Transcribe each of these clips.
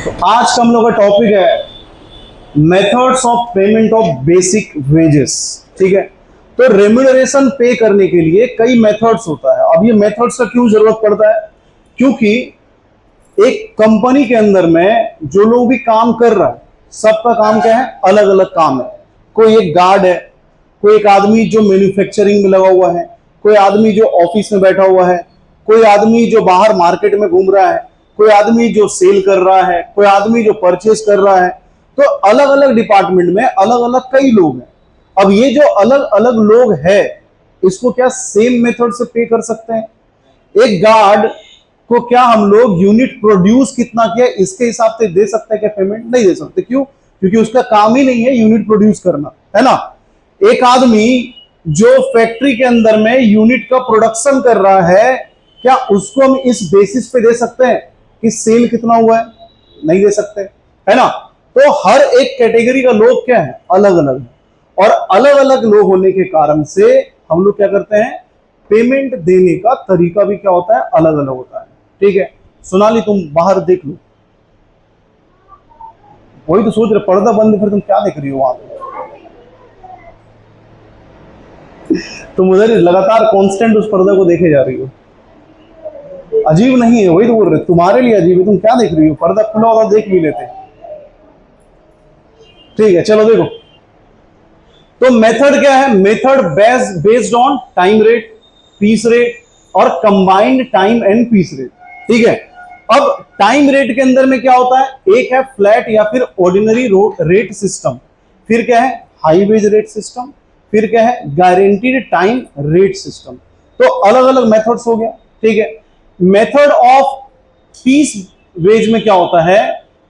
आज का हम लोग का टॉपिक है methods of payment of basic wages. ठीक है, तो रेम्यूनरेशन पे करने के लिए कई मेथड्स होता है। अब ये मेथड्स का क्यों जरूरत पड़ता है? क्योंकि एक कंपनी के अंदर में जो लोग भी काम कर रहा है, सबका काम क्या है? अलग अलग काम है। कोई एक गार्ड है, कोई एक आदमी जो मैन्युफैक्चरिंग में लगा हुआ है, कोई आदमी जो ऑफिस में बैठा हुआ है, कोई आदमी जो बाहर मार्केट में घूम रहा है, कोई आदमी जो सेल कर रहा है, कोई आदमी जो परचेस कर रहा है। तो अलग अलग डिपार्टमेंट में अलग अलग कई लोग हैं। अब ये जो अलग अलग लोग हैं, इसको क्या सेम मेथड से पे कर सकते हैं? एक गार्ड को क्या हम लोग यूनिट प्रोड्यूस कितना किया इसके हिसाब से दे सकते हैं क्या पेमेंट? नहीं दे सकते। क्यों? क्योंकि उसका काम ही नहीं है यूनिट प्रोड्यूस करना, है ना। एक आदमी जो फैक्ट्री के अंदर में यूनिट का प्रोडक्शन कर रहा है, क्या उसको हम इस बेसिस पे दे सकते हैं कि सेल कितना हुआ है? नहीं दे सकते, है ना। तो हर एक कैटेगरी का लोग क्या है? अलग अलग है। और अलग अलग लोग होने के कारण से हम लोग क्या करते हैं? पेमेंट देने का तरीका भी क्या होता है? अलग अलग होता है। ठीक है, सोनाली तुम बाहर देख लो। वही तो सोच रहे, पर्दा बंद, फिर तुम क्या देख रही हो वहां पे? तुम उधर लगातार कांस्टेंट उस पर्दा को देखे जा रही हो। अजीब नहीं है, वही तो बोल रहे, तुम्हारे लिए अजीब है। तुम क्या देख रही हो? पर्दा खुला होता देख भी लेते। ठीक है, चलो देखो। तो मेथड क्या है? Method based on time rate, piece rate और combined time and piece rate. ठीक है, अब टाइम रेट के अंदर में क्या होता है? एक है फ्लैट या फिर ऑर्डिनरी रेट सिस्टम, फिर क्या है? हाई वेज रेट सिस्टम, फिर क्या है? Guaranteed time rate system. तो अलग अलग मेथड्स हो गया। ठीक है, मेथड ऑफ पीस वेज में क्या होता है?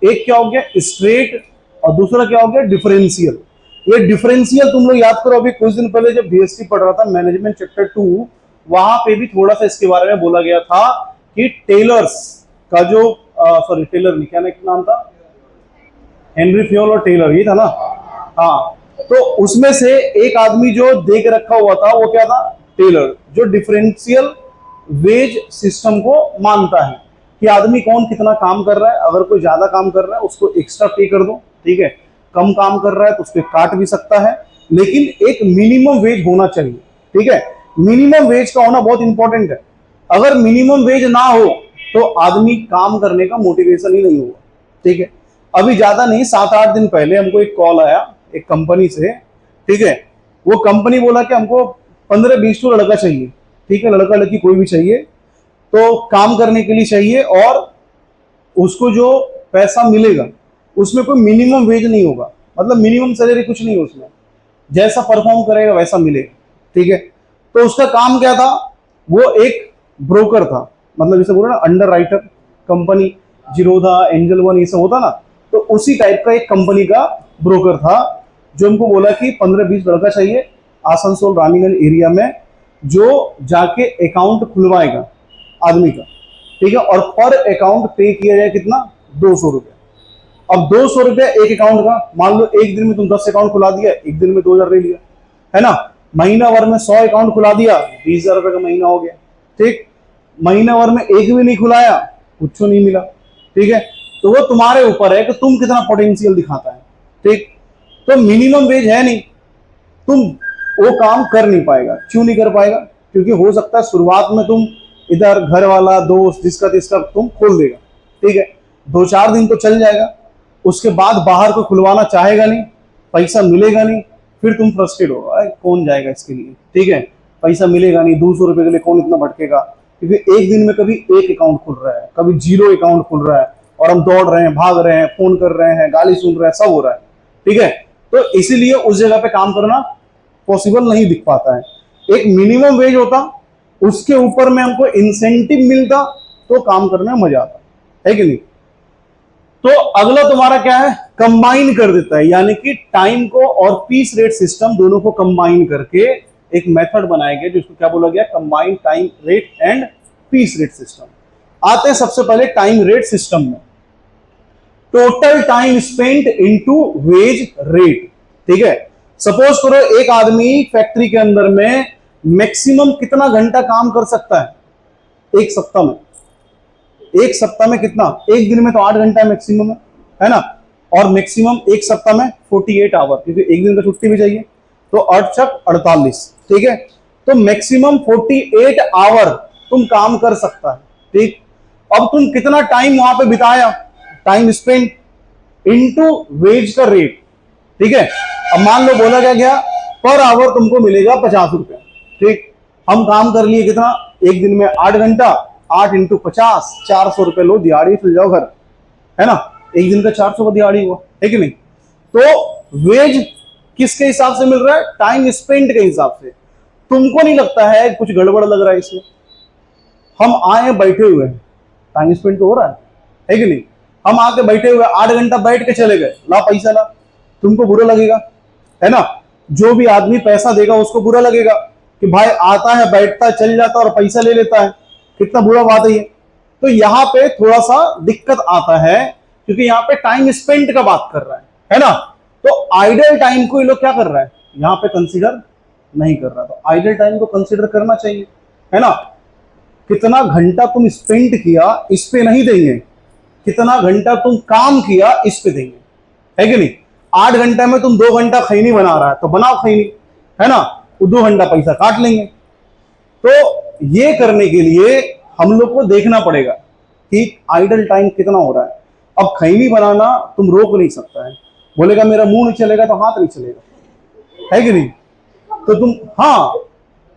एक क्या हो गया? स्ट्रेट, और दूसरा क्या हो गया? डिफरेंशियल। ये डिफरेंशियल तुम लोग याद करो, अभी कुछ दिन पहले जब बीएसटी पढ़ रहा था मैनेजमेंट चैप्टर 2, वहां पे भी थोड़ा सा इसके बारे में बोला गया था कि टेलर्स का जो सॉरी टेलर नहीं, क्या नाम था? हेनरी फ्योल और टेलर, ये था ना। हाँ, तो उसमें से एक आदमी जो देख रखा हुआ था वो क्या था? टेलर, जो डिफरेंशियल वेज सिस्टम को मानता है कि आदमी कौन कितना काम कर रहा है। अगर कोई ज्यादा काम कर रहा है उसको एक्स्ट्रा पे कर दो, ठीक है। कम काम कर रहा है तो उसको काट भी सकता है, लेकिन एक मिनिमम वेज होना चाहिए। ठीक है, मिनिमम वेज का होना बहुत इंपॉर्टेंट है। अगर मिनिमम वेज ना हो तो आदमी काम करने का मोटिवेशन ही नहीं होगा। ठीक है, अभी ज्यादा नहीं, 7-8 दिन पहले हमको एक कॉल आया एक कंपनी से। ठीक है, वो कंपनी बोला कि हमको 15-20 तो लड़का चाहिए। ठीक है, लड़का लड़की कोई भी चाहिए, तो काम करने के लिए चाहिए, और उसको जो पैसा मिलेगा उसमें कोई मिनिमम वेज नहीं होगा, मतलब मिनिमम सैलरी कुछ नहीं है उसमें, जैसा परफॉर्म करेगा वैसा मिलेगा। ठीक है, तो उसका काम क्या था? वो एक ब्रोकर था, मतलब जैसे बोला ना under writer, company Zerodha, angel one, ये सब होता ना, तो उसी टाइप का एक कंपनी का ब्रोकर था, जो हमको बोला कि 15-20 लड़का चाहिए आसनसोल रानीगंज एरिया में, जो जाके अकाउंट खुलवाएगा आदमी का। ठीक है, और पर अकाउंट पे किया जाए कितना? 200 रुपये। अब 200 रुपये एक अकाउंट का, मान लो एक दिन में तुम 10 अकाउंट खुला दिया, एक दिन में 2000 ले लिया, है ना। महीना भर में 100 अकाउंट खुला दिया, 20,000 रुपये का महीना हो गया। ठीक, महीना भर में एक भी नहीं खुलाया, कुछ नहीं मिला। ठीक है, तो वो तुम्हारे ऊपर है कि तुम कितना पोटेंशियल दिखाता है। ठीक, तो मिनिमम वेज है नहीं, तुम वो काम कर नहीं पाएगा। क्यों नहीं कर पाएगा? क्योंकि हो सकता है शुरुआत में तुम इधर घर वाला दोस्त जिसका तिसका तुम खोल देगा। ठीक है, 2-4 दिन तो चल जाएगा, उसके बाद बाहर को खुलवाना चाहेगा नहीं, पैसा मिलेगा नहीं, फिर तुम फ्रस्ट्रेट होगा, कौन जाएगा इसके लिए। ठीक है, पैसा मिलेगा नहीं, 200 रुपए के लिए कौन इतना भटकेगा। क्योंकि एक दिन में कभी एक अकाउंट खुल रहा है, कभी 0 अकाउंट खुल रहा है, और हम दौड़ रहे हैं, भाग रहे हैं, फोन कर रहे हैं, गाली सुन रहे हैं, सब हो रहा है। ठीक है, तो इसीलिए उस जगह पे काम करना पॉसिबल नहीं दिख पाता है। एक मिनिमम वेज होता, उसके ऊपर में हमको इंसेंटिव मिलता, तो काम करने में मजा आता है कि नहीं। तो अगला तुम्हारा क्या है? कंबाइन कर देता है, यानी कि टाइम को और पीस रेट सिस्टम दोनों को कंबाइन करके एक मेथड बनाया गया, जिसको क्या बोला गया? Combined time rate and piece rate system. आते हैं सबसे पहले टाइम रेट सिस्टम में। Total time spent into wage rate. ठीक है, सपोज करो एक आदमी फैक्ट्री के अंदर में मैक्सिमम कितना घंटा काम कर सकता है एक सप्ताह में? एक सप्ताह में कितना? एक दिन में तो 8 घंटा मैक्सिमम है, है ना। और मैक्सिमम एक सप्ताह में 48 आवर, क्योंकि एक दिन का छुट्टी भी चाहिए, तो 8 छक 48, ठीक है। तो मैक्सिमम 48 आवर तुम काम कर सकता है, ठीक। अब तुम कितना टाइम वहां पे बिताया, टाइम स्पेंड इनटू वेज का रेट, ठीक है। अब मान लो बोला क्या गया पर आवर तुमको मिलेगा 50 रुपए, ठीक। हम काम कर लिए कितना, एक दिन में 8 घंटा, 8 इंटू 50, 400 रुपए लो दिहाड़ी, चल जाओ घर, है ना। एक दिन का 400 का दिहाड़ी हुआ, है कि नहीं। तो वेज किसके हिसाब से मिल रहा है, टाइम स्पेंड के हिसाब से। तुमको नहीं लगता है कुछ गड़बड़ लग रहा है इसमें, हम आए बैठे हुए हैं, टाइम स्पेंड तो हो रहा है कि नहीं। हम आके बैठे हुए 8 घंटा बैठ के चले गए, ला पैसा ला, तुमको बुरा लगेगा, है ना। जो भी आदमी पैसा देगा उसको बुरा लगेगा कि भाई आता है, बैठता है, चल जाता है और पैसा ले लेता है, कितना बुरा बात है ये। तो यहाँ पे थोड़ा सा दिक्कत आता है, क्योंकि यहाँ पे टाइम स्पेंड का बात कर रहा है ना। तो आइडल टाइम को ये लोग क्या कर रहा है, यहाँ पे कंसीडर नहीं कर रहा। तो आइडल टाइम को कंसीडर करना चाहिए, है ना। कितना घंटा तुम स्पेंड किया इस पे नहीं देंगे, कितना घंटा तुम काम किया इस पे देंगे, है कि नहीं। 8 घंटे में तुम 2 घंटा खैनी बना रहा है तो बनाओ खैनी, है ना, वो 2 घंटा पैसा काट लेंगे। तो ये करने के लिए हम लोग को देखना पड़ेगा कि आइडल टाइम कितना हो रहा है। अब खैनी बनाना तुम रोक नहीं सकता है, बोलेगा मेरा मुंह नहीं चलेगा तो हाथ नहीं चलेगा, है कि नहीं। तो तुम, हाँ,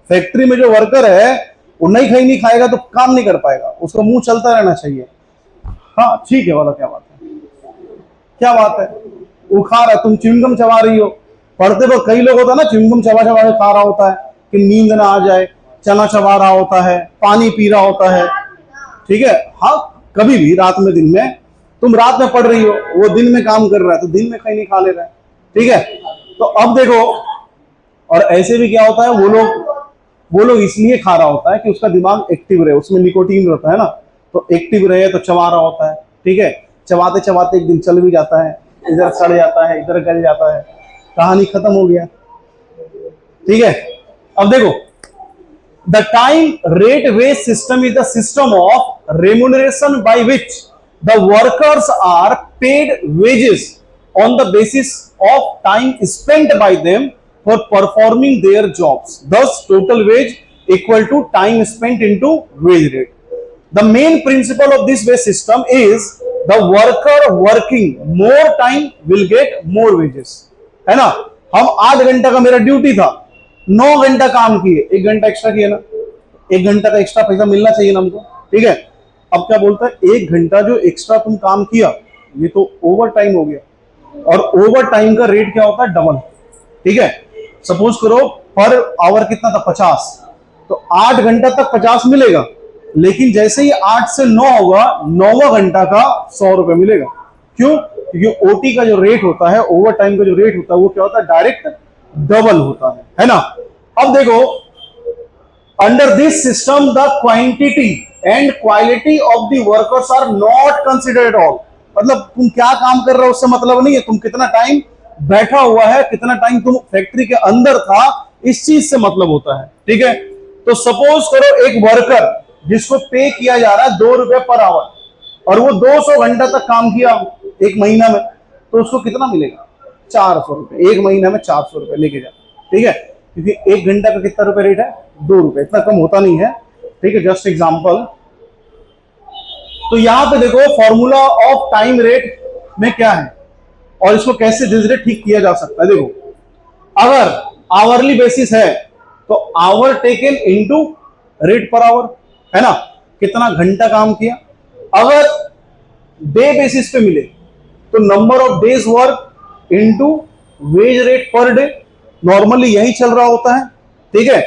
फैक्ट्री में जो वर्कर है वो नहीं खैनी खाएगा तो काम नहीं कर पाएगा, उसका मुंह चलता रहना चाहिए। हाँ ठीक है, वाला क्या बात है, क्या बात है, वो खा रहा है, तुम च्युइंगम चबा रही हो। पढ़ते वक्त कई लोग होता है ना, च्युइंगम चबा चबा के खा रहा होता है कि नींद ना आ जाए, चना चबा रहा होता है, पानी पी रहा होता है, ठीक है। हाँ, कभी भी रात में, दिन में, तुम रात में पढ़ रही हो, वो दिन में काम कर रहा है तो दिन में खैनी खा ले रहा है, ठीक है। तो अब देखो, और ऐसे भी क्या होता है, वो लोग इसलिए खा रहा होता है कि उसका दिमाग एक्टिव रहे, उसमें निकोटीन रहता है ना, तो एक्टिव रहे तो चबा रहा होता है, ठीक है। चबाते चबाते एक दिन चल भी जाता है, इधर सड़ जाता है, इधर गल जाता है, कहानी खत्म हो गया, ठीक है। अब देखो, the time rate wage system is the system of remuneration by which the workers are paid wages on the basis of time spent by them for performing their jobs. Thus, total wage equal to time spent into wage rate. The main principle of this wage system is the worker working more time will get more wages. है ना। हम 8 घंटा का मेरा duty था, 9 घंटा काम किए, 1 घंटा एक्स्ट्रा किया ना, 1 घंटा का एक्स्ट्रा पैसा मिलना चाहिए ना हमको, ठीक है। अब क्या बोलता है, 1 घंटा जो एक्स्ट्रा तुम काम किया ये तो ओवर टाइम हो गया, और ओवर टाइम का रेट क्या होता है, डबल, ठीक है। सपोज करो पर आवर कितना था, 50, तो 8 घंटा तक 50 मिलेगा, लेकिन जैसे ही 8 से 9 होगा, 9वां घंटा का 100 रुपए मिलेगा। क्यों, क्योंकि ओटी का जो रेट होता है, ओवर टाइम का जो रेट होता है, वो क्या होता है, डायरेक्ट डबल होता है ना। अब देखो, under this system the quantity and quality of the workers are not considered all. मतलब तुम क्या काम कर रहे हो उससे मतलब नहीं है, तुम कितना टाइम बैठा हुआ है, कितना टाइम तुम फैक्ट्री के अंदर था, इस चीज से मतलब होता है, ठीक है। तो सपोज करो एक वर्कर जिसको पे किया जा रहा है 2 रुपए पर आवर, और वो 200 घंटा तक काम किया एक महीना में, तो उसको कितना मिलेगा, 400 रुपए। एक महीना में 400 रुपए लेके जा, ठीक है, क्योंकि 1 घंटा का कितना रुपए रेट है, 2 रुपए, इतना कम होता नहीं है, ठीक है, जस्ट एग्जाम्पल। तो यहां पे देखो फॉर्मूला ऑफ टाइम रेट में क्या है और इसको कैसे धीरे धीरे ठीक किया जा सकता है। देखो, अगर आवरली बेसिस है तो hour taken into rate per hour, है ना, कितना घंटा काम किया। अगर डे बेसिस पे मिले तो number of days work into wage rate per day, normally यही चल रहा होता है, ठीक है।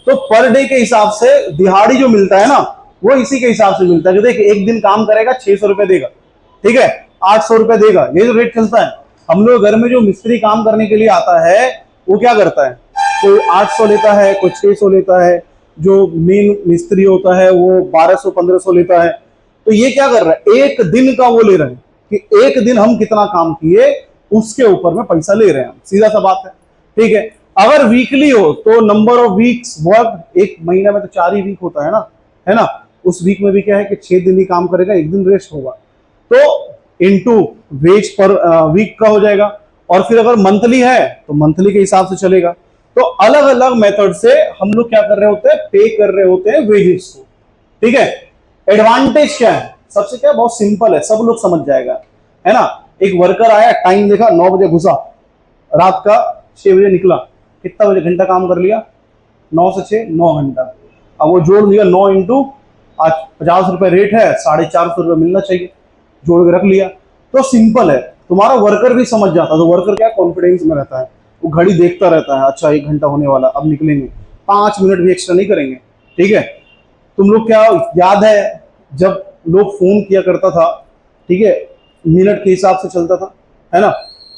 तो पर डे के हिसाब से दिहाड़ी जो मिलता है ना, वो इसी के हिसाब से मिलता है कि देख, एक दिन काम करेगा 600 रुपए देगा, ठीक है, 800 रुपए देगा, ये जो रेट चलता है। हम लोग घर में जो मिस्त्री काम करने के लिए आता है वो क्या करता है, कोई 800 लेता है, कोई 600 लेता है, जो मेन मिस्त्री होता है वो 1200-1500 लेता है। तो ये क्या कर रहा है, एक दिन का वो ले रहे हैं कि एक दिन हम कितना काम किए उसके ऊपर में पैसा ले रहे हैं, सीधा सा बात है, ठीक है। अगर वीकली हो तो नंबर ऑफ वीक्स वर्क, एक महीना में तो 4 ही वीक होता है ना, उस वीक में भी क्या है कि 6 दिन ही काम करेगा, एक दिन रेस्ट होगा। तो इंटू वेज पर वीक का हो जाएगा, और फिर अगर मंथली है तो मंथली के हिसाब से चलेगा। तो अलग अलग मेथड से हम लोग क्या कर रहे होते हैं, पे कर रहे होते हैं वेजेस को। ठीक है, एडवांटेज क्या है, सबसे क्या बहुत सिंपल है, सब लोग समझ जाएगा, है ना। एक वर्कर आया, टाइम देखा, 9 बजे घुसा, रात का 6 बजे निकला, कितना बजे घंटा काम कर लिया, 9 से 6 9 घंटा। अब वो जोड़ लिया 9 इंटू, आज 50 रुपए रेट है, 450 रुपये मिलना चाहिए, जोड़ के रख लिया। तो सिंपल है, तुम्हारा वर्कर भी समझ जाता है। तो वर्कर क्या कॉन्फिडेंस में रहता है, वो घड़ी देखता रहता है, अच्छा 1 घंटा होने वाला, अब निकलेंगे, 5 मिनट भी एक्स्ट्रा नहीं करेंगे। ठीक है, तुम लोग क्या याद है जब लोग फोन किया करता था, ठीक है, मिनट के हिसाब से चलता था, है ना,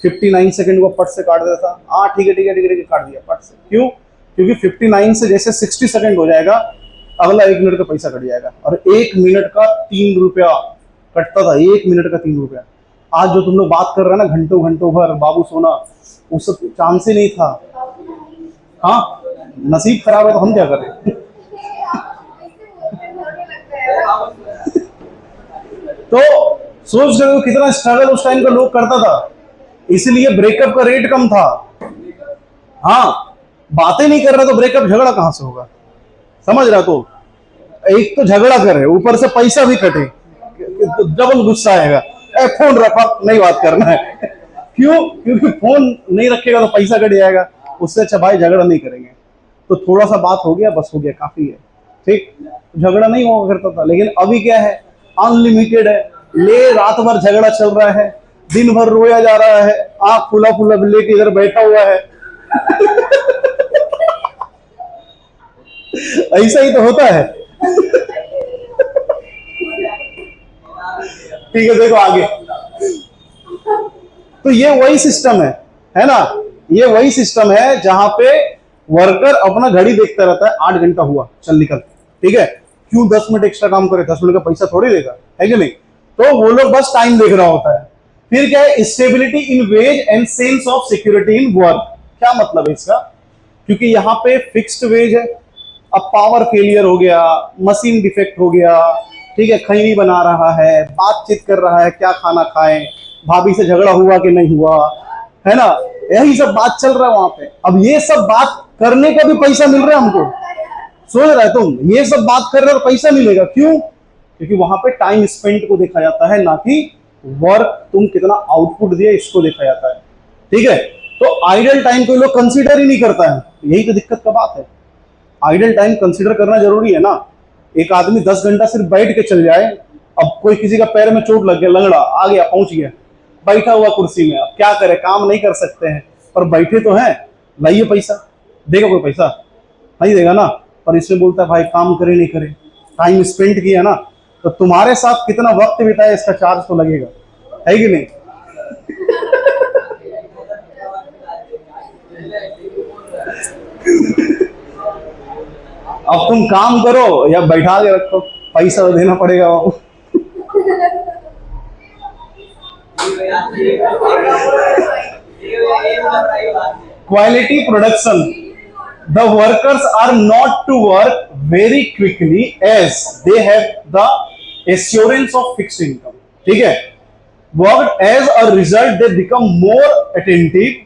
59 सेकंड को पट से काट देता था, हाँ ठीक है ठीक है ठीक है ठीक है, काट दिया पट से। क्यों? क्योंकि 59 से जैसे 60 सेकंड हो जाएगा, अगला 1 मिनट का पैसा कट जाएगा, और 1 मिनट का 3 रुपया कटता था, 1 मिनट का 3 रुपया। आज जो तुम लोग बात कर रहे हैं ना, घंटों घंटों भर बाबू सोना, उस सब चांस ही नहीं था। हाँ, नसीब खराब है तो हम क्या करें। तो सोच रहे हो कितना स्ट्रगल उस टाइम का लोग करता था, इसलिए ब्रेकअप का रेट कम था। हाँ, बातें नहीं कर रहा तो ब्रेकअप झगड़ा कहां से होगा, समझ रहा। तो एक तो झगड़ा करे, ऊपर से पैसा भी कटे, डबल गुस्सा आएगा, फोन रखा, नहीं बात करना है। क्यों? क्योंकि फोन नहीं रखेगा तो पैसा कट जाएगा। उससे अच्छा भाई झगड़ा नहीं करेंगे, तो थोड़ा सा बात हो गया, बस हो गया, काफी है। ठीक, झगड़ा नहीं हुआ करता था, लेकिन अभी क्या है, अनलिमिटेड है, ले रात भर झगड़ा चल रहा है, दिन भर रोया जा रहा है, आंख फुला फुला लेके इधर बैठा हुआ है। ऐसा ही तो होता है। ठीक है, देखो आगे, तो ये वही सिस्टम है ना, ये वही सिस्टम है जहां पे वर्कर अपना घड़ी देखता रहता है, 8 घंटा हुआ, चल निकल। ठीक है, क्यों 10 मिनट एक्स्ट्रा काम करे, 10 मिनट का पैसा थोड़ी देगा, है कि नहीं। तो वो लोग बस टाइम देख रहा होता है। फिर क्या है, stability in wage and sense of security in work. क्या मतलब है इसका, क्योंकि यहाँ पे फिक्स्ड वेज है, अब पावर फेलियर हो गया, मशीन डिफेक्ट हो गया, ठीक है, खैनी बना रहा है, बातचीत कर रहा है, क्या खाना खाएं, भाभी से झगड़ा हुआ कि नहीं हुआ, है ना, यही सब बात चल रहा है वहां पे। अब ये सब बात करने का भी पैसा मिल रहा है हमको, सोच रहा है तुम, ये सब बात कर रहे हो पैसा मिलेगा, क्यों? क्योंकि वहां पे टाइम स्पेंड को देखा जाता है, ना कि वर्क तुम कितना आउटपुट दिए इसको देखा जाता है। ठीक है, तो आइडल टाइम को लोग कंसीडर ही नहीं करता है, यही तो दिक्कत का बात है। आइडल टाइम कंसीडर करना जरूरी है ना। एक आदमी 10 घंटा सिर्फ बैठ के चल जाए, अब कोई किसी का पैर में चोट लग गया, लंगड़ा आ गया, पहुंच गया, बैठा हुआ कुर्सी में, अब क्या करे, काम नहीं कर सकते हैं, पर बैठे तो हैं, लाइए पैसा, देगा कोई पैसा? नहीं देगा ना। पर इसमें बोलता है भाई काम करे नहीं करे, टाइम स्पेंड किया ना, तो तुम्हारे साथ कितना वक्त बिताया इसका चार्ज तो लगेगा, है कि नहीं। अब तुम काम करो या बैठा के रखो, पैसा तो देना पड़ेगा वो। Quality production, the workers are not to work very quickly as they have the assurance of fixed income. ठीक है, worked as a result they become more attentive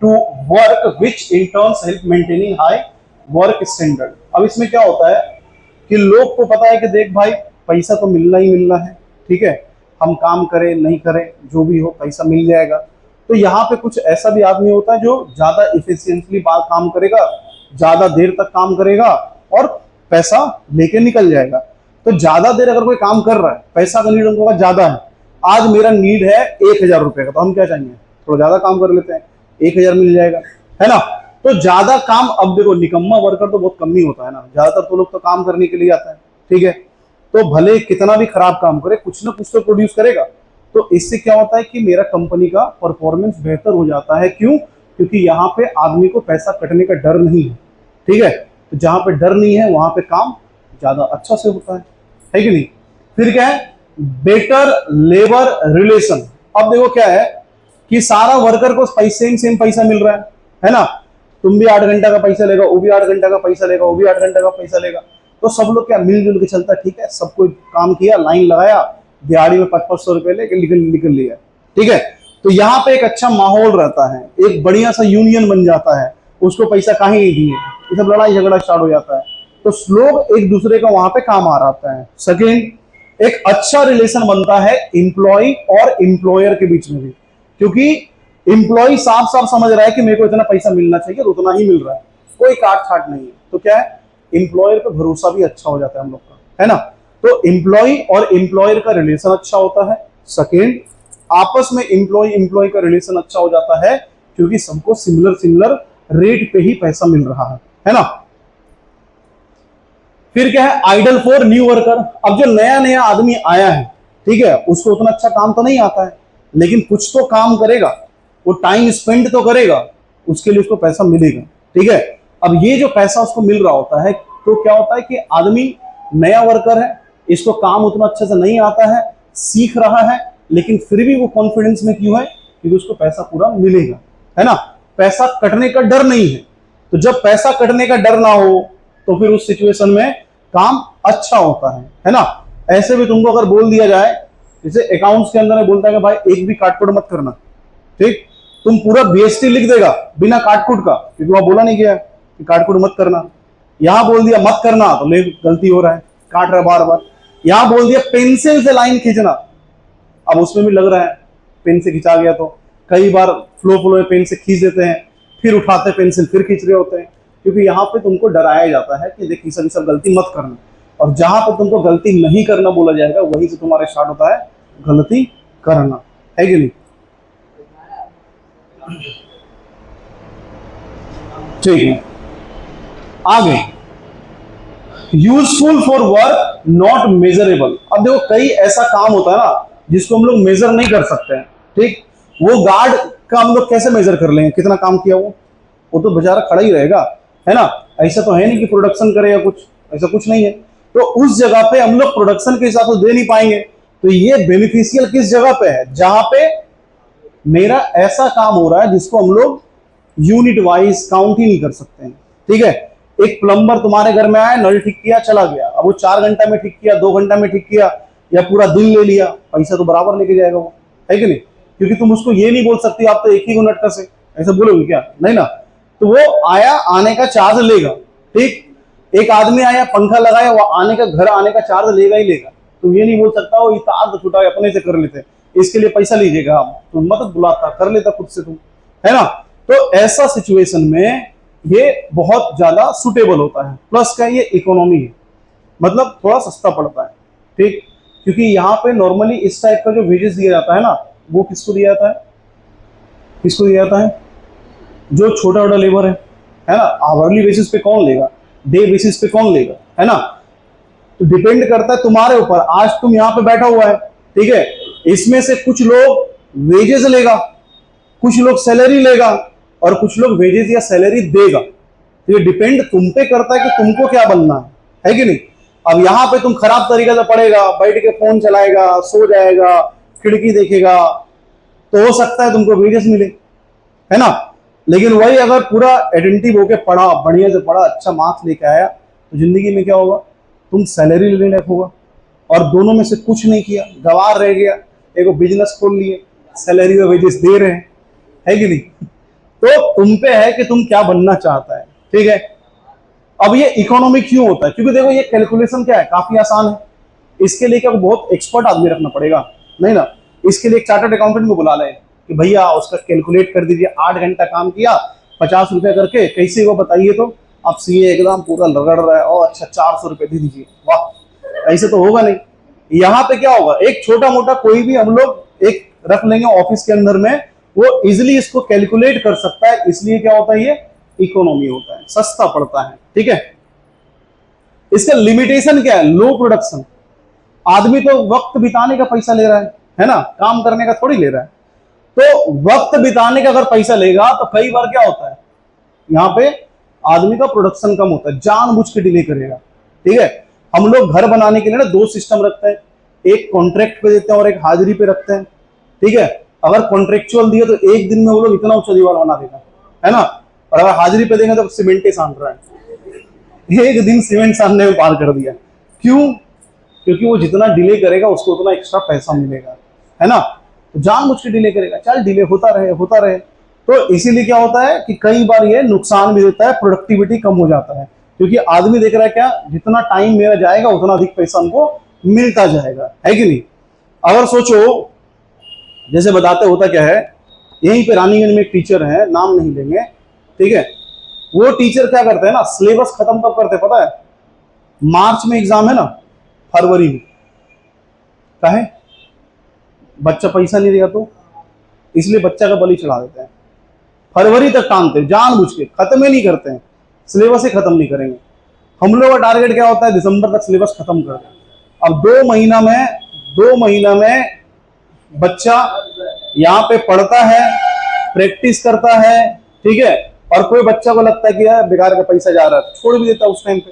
to work, which in turn help maintaining high work standard. अब इसमें क्या होता है कि लोग को पता है कि देख भाई पैसा तो मिलना ही मिलना है, ठीक है, हम काम करें नहीं करें जो भी हो पैसा मिल जाएगा। तो यहाँ पे कुछ ऐसा भी आदमी होता है जो ज्यादा इफिशियंटली बात काम करेगा, ज्यादा देर तक काम करेगा और पैसा लेके निकल जाएगा। तो ज्यादा देर अगर कोई काम कर रहा है, पैसा का नीड उनको ज्यादा है, आज मेरा नीड है 1,000 रुपए का, तो हम क्या चाहेंगे, थोड़ा ज्यादा काम कर लेते हैं, 1,000 मिल जाएगा, है ना। तो ज्यादा काम, अब देखो निकम्मा वर्कर तो बहुत कम ही होता है ना, ज्यादातर तो लोग तो काम करने के लिए आता है, ठीक है, तो भले कितना भी खराब काम करे कुछ ना कुछ तो प्रोड्यूस करेगा। तो इससे क्या होता है कि मेरा कंपनी का परफॉर्मेंस बेहतर हो जाता है। क्यों? क्योंकि यहाँ पे आदमी को पैसा कटने का डर नहीं है, ठीक है, तो जहां पे डर नहीं है वहां पे काम ज्यादा अच्छा से होता है कि नहीं। फिर क्या है, बेटर लेबर रिलेशन। अब देखो क्या है कि सारा वर्कर को सेम पैसा मिल रहा है ना, तुम भी 8 घंटा का पैसा लेगा, वो भी 8 घंटा का पैसा लेगा, वो भी 8 घंटा का पैसा लेगा, तो सब लोग क्या मिलजुल के चलता है, ठीक है, सब कोई काम किया, लाइन लगाया, दिहाड़ी में 500 रुपए लेके निकल लिया, ठीक है। तो यहाँ पे एक अच्छा माहौल रहता है, एक बढ़िया सा यूनियन बन जाता है, उसको पैसा कहीं नहीं दिए, ये सब लड़ाई झगड़ा स्टार्ट हो जाता है, तो लोग एक दूसरे का वहां पे काम आ रहा है। सेकेंड, एक अच्छा रिलेशन बनता है एम्प्लॉय और एम्प्लॉयर के बीच में भी, क्योंकि एम्प्लॉय साफ साफ समझ रहा है कि मेरे को इतना पैसा मिलना चाहिए, उतना ही मिल रहा है, कोई काट छाट नहीं है, तो क्या है, एम्प्लॉयर पे भरोसा भी अच्छा हो जाता है हम लोग का, है ना। तो एम्प्लॉय और एम्प्लॉयर का रिलेशन अच्छा होता है। सेकेंड, आपस में एम्प्लॉय का रिलेशन अच्छा हो जाता है, क्योंकि सबको सिमिलर रेट पे ही पैसा मिल रहा है ना। फिर क्या है, आइडल फॉर न्यू वर्कर। अब जो नया नया आदमी आया है, ठीक है, उसको उतना अच्छा काम तो नहीं आता है, लेकिन कुछ तो काम करेगा, वो टाइम स्पेंड तो करेगा, उसके लिए उसको पैसा मिलेगा, ठीक है। अब ये जो पैसा उसको मिल रहा होता है, तो क्या होता है कि आदमी नया वर्कर है, इसको काम उतना अच्छे से नहीं आता है, सीख रहा है, लेकिन फिर भी वो कॉन्फिडेंस में क्यों है, क्योंकि उसको पैसा पूरा मिलेगा, है ना। पैसा कटने का डर नहीं है, तो जब पैसा कटने का डर ना हो तो फिर उस सिचुएशन में काम अच्छा होता है ना। ऐसे भी तुमको अगर बोल दिया जाए, जैसे अकाउंट्स के अंदर में बोलता है कि भाई एक भी काटकुट मत करना, ठीक, तुम पूरा बीएसटी लिख देगा बिना काटकुट का, क्योंकि वहां बोला नहीं गया कि काटकुट मत करना, यहां बोल दिया मत करना, तो ले गलती हो रहा है, काट रहा है बार बार। यहां बोल दिया पेंसिल से लाइन खींचना, अब उसमें भी लग रहा है पेन से खिंचा गया, तो कई बार फ्लो में पेन से खींच देते हैं, फिर उठाते पेंसिल फिर खींच रहे होते हैं, क्योंकि यहाँ पे तुमको डराया जाता है कि देखिए सब गलती मत करना, और जहां पे तुमको गलती नहीं करना बोला जाएगा, वहीं से तुम्हारा स्टार्ट होता है गलती करना, है कि नहीं। ठीक है, आगे, useful for work not measurable. अब देखो कई ऐसा काम होता है ना जिसको हम लोग मेजर नहीं कर सकते हैं, ठीक, वो गार्ड का हम लोग कैसे मेजर कर लेंगे कितना काम किया, वो तो बेचारा खड़ा ही रहेगा, है ना। ऐसा तो है नहीं कि प्रोडक्शन करेगा कुछ, ऐसा कुछ नहीं है, तो उस जगह पे हम लोग प्रोडक्शन के हिसाब से दे नहीं पाएंगे। तो ये बेनिफिशियल किस जगह पे है, जहां पे मेरा ऐसा काम हो रहा है जिसको हम लोग यूनिट वाइज काउंट ही नहीं कर सकते हैं, ठीक है। एक प्लम्बर तुम्हारे घर में आया, नल ठीक किया, चला गया, अब वो 4 घंटा में ठीक किया, 2 घंटा में ठीक किया, या पूरा दिन ले लिया, पैसा तो बराबर लेके जाएगा वो, है कि नहीं, क्योंकि तुम उसको ये नहीं बोल सकती आप तो एक ही नटकस है, ऐसा बोलोगे क्या, नहीं ना। तो वो आया, आने का चार्ज लेगा, ठीक, एक आदमी आया पंखा लगाया, वो आने का घर आने का चार्ज लेगा ही लेगा, तुम ये नहीं बोल सकता वो तार छुटा अपने से कर लेते, इसके लिए पैसा लीजिएगा, हम तुम मत बुलाता, कर लेता खुद से तुम, है ना। तो ऐसा सिचुएशन में ये बहुत ज्यादा सुटेबल होता है। प्लस का ये इकोनॉमी है, मतलब थोड़ा सस्ता पड़ता है, ठीक, क्योंकि यहाँ पे नॉर्मली इस टाइप का जो वेजेस दिया जाता है ना, वो किसको दिया जाता है, किसको दिया जाता है, जो छोटा छोटा लेबर है ना। आवरली बेसिस पे कौन लेगा, डे बेसिस पे कौन लेगा, है ना। तो डिपेंड करता है तुम्हारे ऊपर, आज तुम यहाँ पे बैठा हुआ है, ठीक है, इसमें से कुछ लोग वेजेस लेगा, कुछ लोग सैलरी लेगा, और कुछ लोग वेजेस या सैलरी देगा। तो ये डिपेंड तुम पे करता है कि तुमको क्या बनना है कि नहीं। अब यहाँ पे तुम खराब तरीके से पढ़ेगा, बैठ के फोन चलाएगा, सो जाएगा, खिड़की देखेगा, तो हो सकता है तुमको वेजेस मिले, है ना। लेकिन वही अगर पूरा एटेंटिव होके पढ़ा, बढ़िया से पढ़ा, अच्छा मार्क्स लेके आया, तो जिंदगी में क्या होगा, तुम सैलरी लेने लायक होगा। और दोनों में से कुछ नहीं किया, गवार रह गया, एक बिजनेस खोल लिए, सैलरी और वेजेस दे रहे हैं, है कि नहीं। तो तुम पे है कि तुम क्या बनना चाहता है, ठीक है। अब ये इकोनॉमी क्यों होता है, क्योंकि देखो ये कैलकुलेशन क्या है, काफी आसान है, इसके लिए क्या बहुत एक्सपर्ट आदमी रखना पड़ेगा, नहीं ना। इसके लिए एक चार्टर्ड अकाउंटेंट को बुला लें कि भैया उसका कैलकुलेट कर दीजिए, 8 घंटा काम किया 50 रुपए करके, कैसे वो बताइए। तो आप सीए एकदम पूरा रगड़ रहा है, और अच्छा 400 रुपए दे दीजिए, वाह, ऐसे तो होगा नहीं। यहाँ पे क्या होगा, एक छोटा मोटा कोई भी हम लोग एक रख लेंगे ऑफिस के अंदर में, वो इजिली इसको कैलकुलेट कर सकता है, इसलिए क्या होता है, ये इकोनॉमी होता है, सस्ता पड़ता है, ठीक है। इसका लिमिटेशन क्या है, लो प्रोडक्शन। आदमी तो वक्त बिताने का पैसा ले रहा है ना, काम करने का थोड़ी ले रहा है। तो वक्त बिताने का अगर पैसा लेगा तो कई बार क्या होता है, यहाँ पे आदमी का प्रोडक्शन कम होता है, जानबूझ के डिले करेगा, ठीक है। हम लोग घर बनाने के लिए ना 2 सिस्टम रखते हैं, एक कॉन्ट्रैक्ट पे देते हैं और एक हाजिरी पे रखते हैं, ठीक है। अगर कॉन्ट्रेक्चुअल दिए तो एक दिन में वो लोग इतना ऊंचा दीवार बना देगा, है ना। और अगर हाजिरी पे देंगे तो सीमेंट ही सान रहा है, एक दिन सीमेंट सानने में पार कर दिया, क्यों, क्योंकि वो जितना डिले करेगा उसको उतना एक्स्ट्रा पैसा मिलेगा, है ना। तो जानबूझ के डिले करेगा, चल डिले होता रहे होता रहे। तो इसीलिए क्या होता है कि कई बार ये नुकसान भी देता है, प्रोडक्टिविटी कम हो जाता है, क्योंकि आदमी देख रहा है क्या, जितना टाइम मेरा जाएगा उतना अधिक पैसा हमको मिलता जाएगा, है कि नहीं। अगर सोचो, जैसे बताते होता क्या है, यहीं पे रानीगंज में एक टीचर है, नाम नहीं लेंगे, ठीक है। वो टीचर क्या करते हैं ना, सिलेबस खत्म कब करते हैं पता है? मार्च में एग्जाम है ना, फरवरी में। काहे? बच्चा पैसा नहीं देगा तो, इसलिए बच्चा का बलि चढ़ा देते हैं। फरवरी तक टांगते हैं जानबूझ के, खत्म ही नहीं करते हैं, सिलेबस ही खत्म नहीं करेंगे। हम लोग का टारगेट क्या होता है, दिसंबर तक सिलेबस खत्म कर दें। अब 2 महीना में बच्चा यहाँ पे पढ़ता है, प्रैक्टिस करता है, ठीक है। और कोई बच्चा को लगता है कि यार बेकार का पैसा जा रहा है, छोड़ भी देता है उस टाइम पे।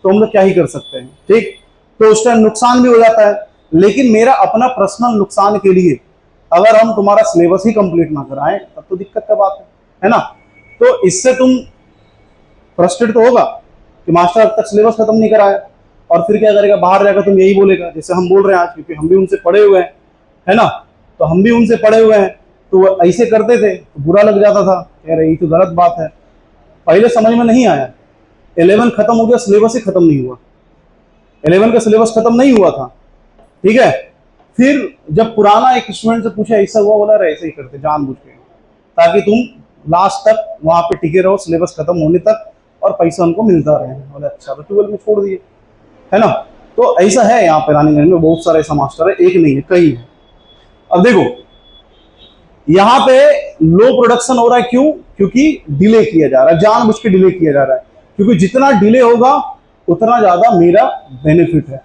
तो हम लोग क्या ही कर सकते हैं, ठीक। तो उस टाइम नुकसान भी हो जाता है। लेकिन मेरा अपना पर्सनल नुकसान के लिए अगर हम तुम्हारा सिलेबस ही कंप्लीट ना कराएं तब तो दिक्कत का बात है ना। तो इससे तुम फ्रस्ट्रेट तो होगा कि मास्टर अब तक सिलेबस खत्म नहीं कराया, और फिर क्या करेगा, बाहर जाकर तुम यही बोलेगा जैसे हम बोल रहे हैं आज, क्योंकि हम भी उनसे पढ़े हुए हैं, है ना। तो हम भी उनसे पढ़े हुए हैं, तो वो ऐसे करते थे तो बुरा लग जाता था, कह रहे ये तो गलत बात है। पहले समझ में नहीं आया, 11 खत्म हो गया, सिलेबस ही खत्म नहीं हुआ, 11 का सिलेबस खत्म नहीं हुआ था, ठीक है। फिर जब पुराना एक स्टूडेंट से पूछा ऐसा हुआ, बोला रहे ऐसे ही करते जानबूझ के, ताकि तुम लास्ट तक वहां पे टिके रहो, सिलेबस खत्म होने तक, और पैसा उनको मिलता रहे। बोले अच्छा, तो 12 में छोड़ दिए, है ना। तो ऐसा है यहाँ पे रानीगंज में बहुत सारे ऐसा मास्टर है, एक नहीं है, कई है। अब देखो यहाँ पे लो प्रोडक्शन हो रहा है, क्यों? क्योंकि डिले किया जा रहा है, जानबूझ के डिले किया जा रहा है, क्योंकि जितना डिले होगा उतना ज्यादा मेरा बेनिफिट है।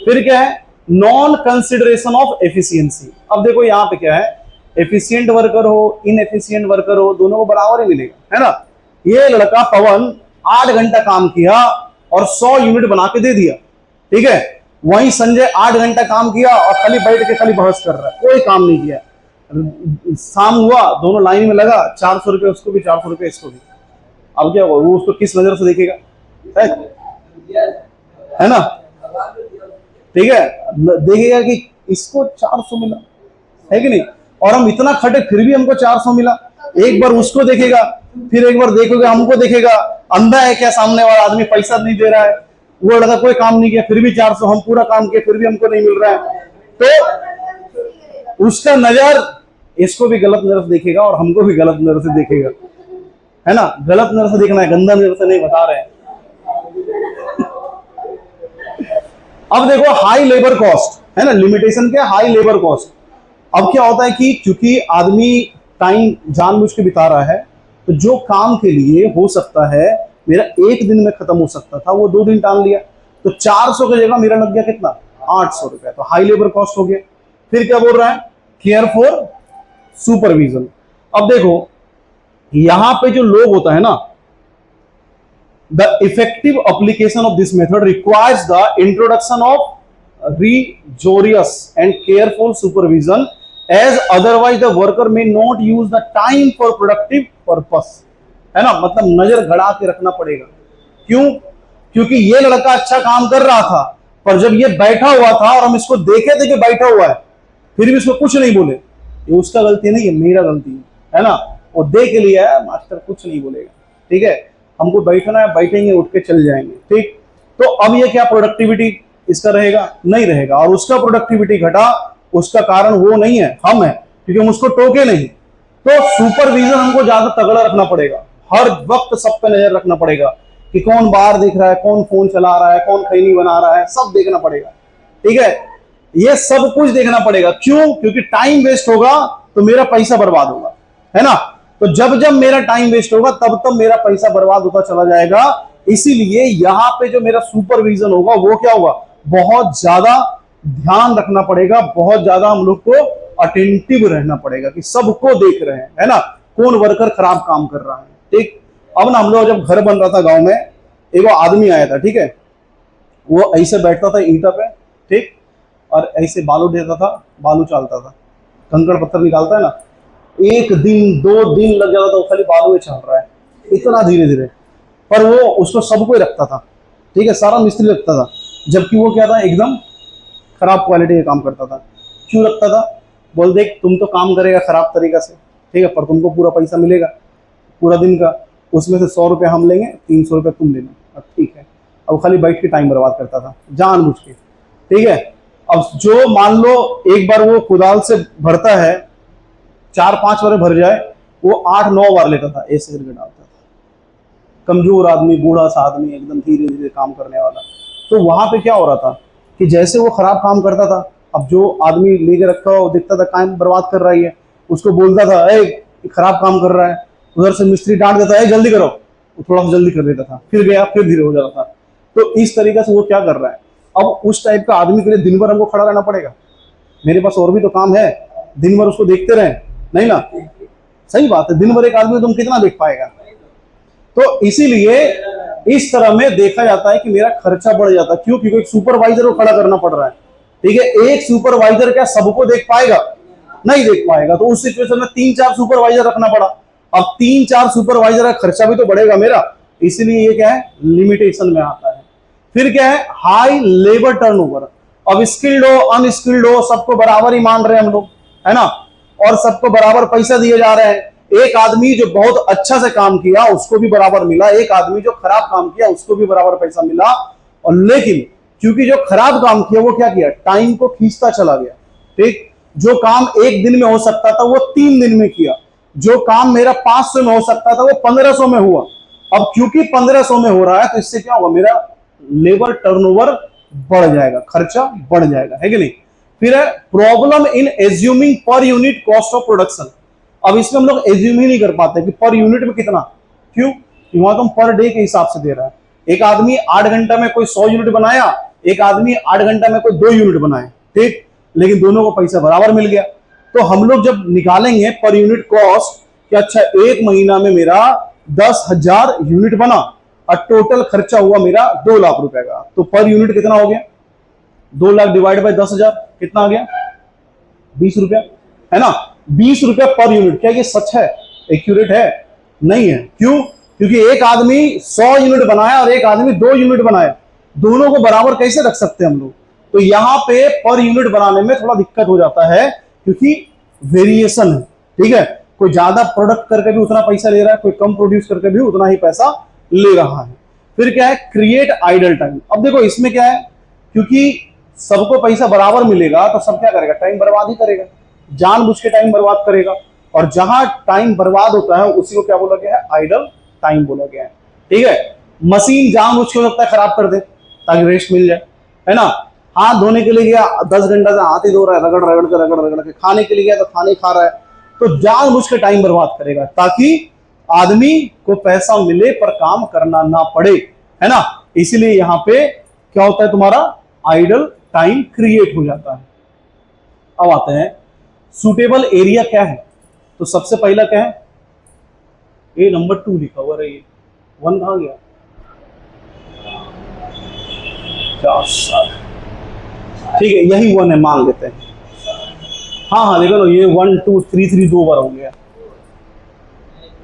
फिर क्या है, नॉन कंसिडरेशन ऑफ एफिशिएंसी। अब देखो यहाँ पे क्या है, एफिशिएंट वर्कर हो, इनएफिशिएंट वर्कर हो, दोनों को बराबर ही मिलेगा, है ना। ये लड़का पवन 8 घंटा काम किया और 100 यूनिट बना के दे दिया, ठीक है। वहीं संजय 8 घंटा काम किया और खाली बैठ के खाली बहस कर रहा है, कोई काम नहीं किया। शाम हुआ, दोनों लाइन में लगा, 400 रुपये उसको भी, 400 रुपये इसको भी। अब क्या होगा, वो उसको किस नजर से देखेगा, है ना, ठीक है। देखेगा कि इसको 400 मिला, है कि नहीं, और हम इतना खटे फिर भी हमको 400 मिला। एक बार उसको देखेगा, फिर एक बार देखोगे हमको देखेगा, अंधा है क्या सामने वाला आदमी, पैसा नहीं दे रहा है, वो लड़का कोई काम नहीं किया फिर भी 400, हम पूरा काम किया फिर भी हमको नहीं मिल रहा है। तो उसका नजर इसको भी गलत नजर से देखेगा और हमको भी गलत नजर से देखेगा, है ना। गलत नजर से देखना है, गंदा नजर से नहीं, बता रहे हैं। अब देखो हाई लेबर कॉस्ट, है ना, लिमिटेशन क्या, हाई लेबर कॉस्ट। अब क्या होता है कि क्योंकि आदमी टाइम जानबूझ के बिता रहा है, तो जो काम के लिए हो सकता है मेरा 1 दिन में खत्म हो सकता था, वो 2 दिन टाल लिया, तो 400 की जगह मेरा लग गया कितना, 800 रुपया, तो हाई लेबर कॉस्ट हो गया। फिर क्या बोल रहा है, केयर फॉर सुपरविजन। अब देखो यहां पे जो लोग होता है ना, the effective application of this method requires the introduction of rigorous and careful supervision, as otherwise the worker may not use the time for productive purpose, है ना। मतलब नजर गड़ा के रखना पड़ेगा, क्यों? क्योंकि ये लड़का अच्छा काम कर रहा था, पर जब ये बैठा हुआ था और हम इसको देखे थे कि बैठा हुआ है, फिर भी इसको कुछ नहीं बोले, ये उसका गलती नहीं है, मेरा गलती है ना। वो देख लिया है, मास्टर कुछ नहीं बोलेगा, ठीक है। हमको बैठना है, बैठेंगे, उठ के चल जाएंगे, ठीक। तो अब ये क्या प्रोडक्टिविटी इसका रहेगा, नहीं रहेगा, और उसका प्रोडक्टिविटी घटा, उसका कारण वो नहीं है, हम है, क्योंकि हम उसको टोके नहीं। तो सुपरविजन हमको ज्यादा तगड़ा रखना पड़ेगा, हर वक्त सब पे नजर रखना पड़ेगा कि कौन बाहर दिख रहा है, कौन फोन चला रहा है, कौन खैनी बना रहा है, सब देखना पड़ेगा, ठीक है। ये सब कुछ देखना पड़ेगा, क्यों? क्योंकि टाइम वेस्ट होगा तो मेरा पैसा बर्बाद होगा, है ना। तो जब जब मेरा टाइम वेस्ट होगा तब तब मेरा पैसा बर्बाद होता चला जाएगा। इसीलिए यहां पे जो मेरा सुपरविजन होगा वो क्या होगा, बहुत ज्यादा ध्यान रखना पड़ेगा, बहुत ज्यादा हम लोग को अटेंटिव रहना पड़ेगा कि सबको देख रहे हैं, है ना, कौन वर्कर खराब काम कर रहा है, ठीक। अब ना हम लोग जब घर बन रहा था गांव में, एक आदमी आया था, ठीक है, वो ऐसे बैठता था ईंटा पे, ठीक, और ऐसे बालू देता था, बालू चालता था, कंकड़ पत्थर निकालता है ना, 1 दिन 2 दिन लग जाता था, वो खाली बालू ही चल रहा है, इतना धीरे धीरे, पर वो उसको सबको ही रखता था, ठीक है, सारा मिस्त्री रखता था, जबकि वो क्या था, एकदम खराब क्वालिटी का काम करता था। क्यों रखता था? बोल देख तुम तो काम करेगा खराब तरीका से, ठीक है, पर तुमको पूरा पैसा मिलेगा पूरा दिन का, उसमें से 100 रुपये हम लेंगे, 300 रुपये तुम लेना। अब ठीक है, अब खाली बैठ के टाइम बर्बाद करता था जानबूझ के, ठीक है। अब जो मान लो एक बार वो कुदाल से भरता है, 4-5 बार भर जाए, वो 8-9 बार लेता था, ऐसे करके डालता था। कमजोर आदमी, बूढ़ा सा आदमी, एकदम धीरे धीरे काम करने वाला। तो वहां पे क्या हो रहा था कि जैसे वो खराब काम करता था, अब जो आदमी लेके रखा हो दिखता था काम बर्बाद कर रही है, उसको बोलता था ए खराब काम कर रहा है, उधर से मिस्त्री डांट देता है जल्दी करो, वो थोड़ा सा जल्दी कर देता था, फिर गया, फिर धीरे हो जाता था। तो इस तरीके से वो क्या कर रहा है, अब उस टाइप का आदमी के लिए दिन भर हमको खड़ा रहना पड़ेगा। मेरे पास और भी तो काम है, दिन भर उसको देखते रहे, नहीं ना? सही बात है, दिन भर एक आदमी तुम कितना देख पाएगा? तो इसीलिए इस तरह में देखा जाता है कि मेरा खर्चा बढ़ जाता है। क्यों? क्योंकि एक सुपरवाइजर को खड़ा करना पड़ रहा है, ठीक है। एक सुपरवाइजर क्या सबको देख पाएगा? नहीं देख पाएगा। तो उस सिचुएशन में 3-4 सुपरवाइजर रखना पड़ा। अब 3-4 सुपरवाइजर का खर्चा भी तो बढ़ेगा मेरा, इसलिए ये क्या है, लिमिटेशन में आता है। फिर क्या है, हाई लेबर टर्नओवर। अब स्किल्ड हो अनस्किल्ड हो सबको बराबर ही मान रहे हैं हम लोग, है ना, और सबको बराबर पैसा दिए जा रहे हैं। एक आदमी जो बहुत अच्छा से काम किया उसको भी बराबर मिला, एक आदमी जो खराब काम किया उसको भी बराबर पैसा मिला। और लेकिन क्योंकि जो खराब काम किया वो क्या किया, टाइम को खींचता चला गया, ठीक। जो काम एक दिन में हो सकता था वो 3 दिन में किया, जो काम मेरा 500 में हो सकता था वो 1500 में हुआ। अब क्योंकि 1500 में हो रहा है तो इससे क्या होगा, मेरा लेबर टर्नओवर बढ़ जाएगा, खर्चा बढ़ जाएगा, है कि नहीं। फिर है problem in assuming per unit cost of production. अब इसमें हम लोग एज्यूम ही नहीं कर पाते कि पर यूनिट में कितना। क्यों? वहां तुम पर डे के हिसाब से दे रहा है। एक आदमी 8 घंटा में कोई 100 यूनिट बनाया, एक आदमी 8 घंटा में कोई 2 यूनिट बनाए, ठीक, लेकिन दोनों को पैसा बराबर मिल गया। तो हम लोग जब निकालेंगे पर यूनिट कॉस्ट कि अच्छा एक महीना में मेरा 10,000 यूनिट बना और टोटल खर्चा हुआ मेरा 2 लाख रुपए का, तो पर यूनिट कितना हो गया, 2 लाख डिवाइड बाय 10,000 कितना आ गया, 20 रुपया, है ना। 20 रुपया पर यूनिट। क्या ये सच है, एक्यूरेट है? नहीं है। क्यों? क्योंकि एक आदमी 100 यूनिट बनाया और एक आदमी 2 यूनिट बनाया, दोनों को बराबर कैसे रख सकते हैं हम लोग। तो यहां पे पर यूनिट बनाने में थोड़ा दिक्कत हो जाता है क्योंकि वेरिएशन है, ठीक है। कोई ज्यादा प्रोडक्ट करके भी उतना पैसा ले रहा है, कोई कम प्रोड्यूस करके भी उतना ही पैसा ले रहा है। फिर क्या है, क्रिएट आइडल टाइम। अब देखो इसमें क्या है, क्योंकि सबको पैसा बराबर मिलेगा तो सब क्या करेगा, टाइम बर्बाद ही करेगा, जानबूझ के टाइम बर्बाद करेगा। और जहां टाइम बर्बाद होता है उसी को क्या बोला गया है, आइडल टाइम बोला गया है, ठीक है। मशीन जानबूझ के हो सकता है खराब कर दे ताकि रेस्ट मिल जाए, है ना। हाथ धोने के लिए गया, 10 घंटा से हाथ ही धो रहा है, रगड़ के। खाने के लिए गया तो खाने खा रहा है, तो जानबूझ के टाइम बर्बाद करेगा ताकि आदमी को पैसा मिले पर काम करना ना पड़े, है ना। इसीलिए यहां पे क्या होता है, तुम्हारा आइडल टाइम क्रिएट हो जाता है। अब आते हैं सुटेबल एरिया क्या है। तो सबसे पहला क्या है, ये नंबर 2 लिखा हुआ है, ये 1 कहां गया, ठीक है यही 1 है, मान लेते हैं। हाँ हाँ देखो ना, ये 1 2 3 3 2 बार हो गया।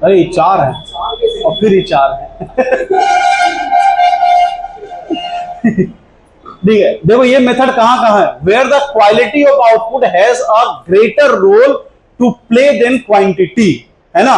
अरे ये 4 है और फिर ये 4 है। ठीक है, देखो ये मेथड कहां है, where the quality of output has a greater role to play than quantity, है ना।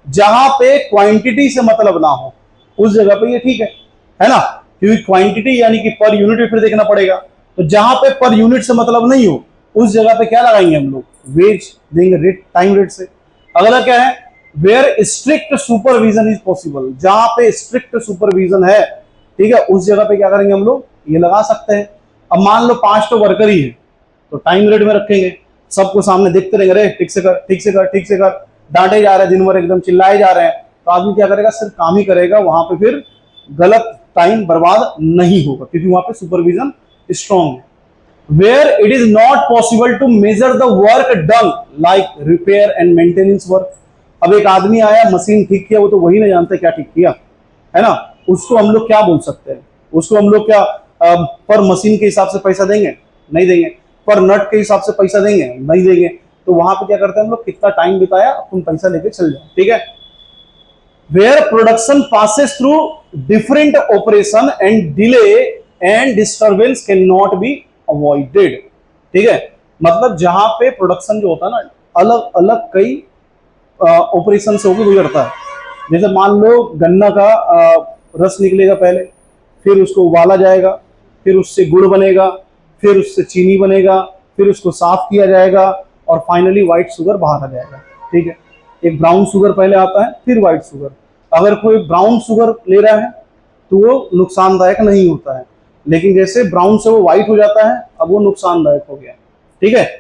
जहां पे क्वांटिटी से मतलब ना हो उस जगह पे ये ठीक है ना, क्योंकि क्वांटिटी यानी कि पर यूनिट भी फिर देखना पड़ेगा। तो जहां पे पर यूनिट से मतलब नहीं हो उस जगह पे क्या लगाएंगे हम लोग, वेज देंगे, रेट, टाइम रेट से। अगला क्या है, where strict supervision is possible. जहां पे स्ट्रिक्ट सुपरविजन है, ठीक है, उस जगह पे क्या करेंगे हम लोग, ये लगा सकते हैं। अब मान लो 5 तो वर्कर ही है तो टाइम रेट में रखेंगे, सबको सामने देखते रहेंगे, अरे ठीक से कर, ठीक से कर, ठीक से कर, डांटे जा रहे हैं दिन भर, एकदम चिल्लाए जा रहे हैं, तो आदमी क्या करेगा, सिर्फ काम ही करेगा, वहां पे फिर गलत टाइम बर्बाद नहीं होगा क्योंकि वहां पे सुपरविजन स्ट्रॉन्ग है। Where it is not possible to measure the work done like repair and maintenance work। अब एक आदमी आया, मशीन ठीक किया, वो तो वही नहीं जानते क्या ठीक किया, है ना। उसको हम लोग क्या बोल सकते हैं, उसको हम लोग क्या पर मशीन के हिसाब से पैसा देंगे, नहीं देंगे। पर नट के हिसाब से पैसा देंगे, नहीं देंगे। तो वहां पे क्या करते हैं हम लोग, कितना टाइम बिताया, तुम पैसा लेके चल जाओ, ठीक है। Where production passes through different operation and delay and disturbance cannot be avoided. ठीक है, मतलब जहां पे प्रोडक्शन जो होता है ना, अलग अलग कई ऑपरेशन से होकर गुजरता है। जैसे मान लो गन्ना का रस निकलेगा पहले, फिर उसको उबाला जाएगा, फिर उससे गुड़ बनेगा, फिर उससे चीनी बनेगा, फिर उसको साफ किया जाएगा और फाइनली व्हाइट शुगर बाहर आ जाएगा। ठीक है, एक ब्राउन शुगर पहले आता है, फिर व्हाइट शुगर। अगर कोई ब्राउन शुगर ले रहा है तो वो नुकसानदायक नहीं होता है, लेकिन जैसे ब्राउन से वो व्हाइट हो जाता है, अब वो नुकसानदायक हो गया। ठीक है।